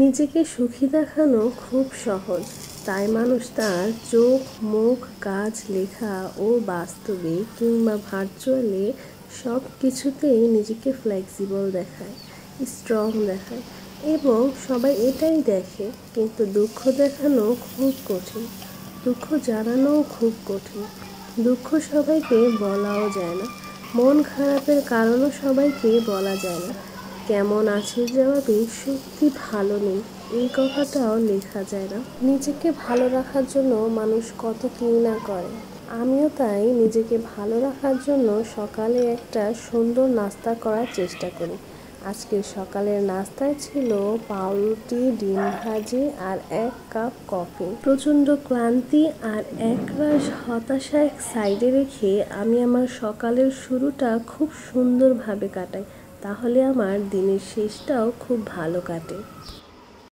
নিজেকে সুখী দেখানো খুব সহজ, তাই মানুষ তার চোখ, মুখ, কাজ, লেখা ও বাস্তবে কিংবা ভার্চুয়ালি সব কিছুতেই নিজেকে ফ্লেক্সিবল দেখায়, স্ট্রং দেখায় এবং সবাই এটাই দেখে। কিন্তু দুঃখ দেখানো খুব কঠিন, দুঃখ জানানোও খুব কঠিন। দুঃখ সবাইকে বলাও যায় না, মন খারাপের কারণও সবাইকে বলা যায় না। কেমন আছিস জবাবে সত্যি ভালো নেই এই কথাটাও লেখা যায় না। নিজেকে ভালো রাখার জন্য মানুষ কত কি না করে। আমিও তাই নিজেকে ভালো রাখার জন্য সকালে একটা সুন্দর নাস্তা করার চেষ্টা করি। আজকে সকালের নাস্তায় ছিল পাউরুটি, ডিম ভাজি আর 1 কাপ কফি। প্রচণ্ড ক্লান্তি আর একরাশ হতাশা এক সাইডে রেখে আমি আমার সকালের শুরুটা খুব সুন্দরভাবে কাটাই, তাহলে আমার দিনের শেষটাও খুব ভালো কাটে।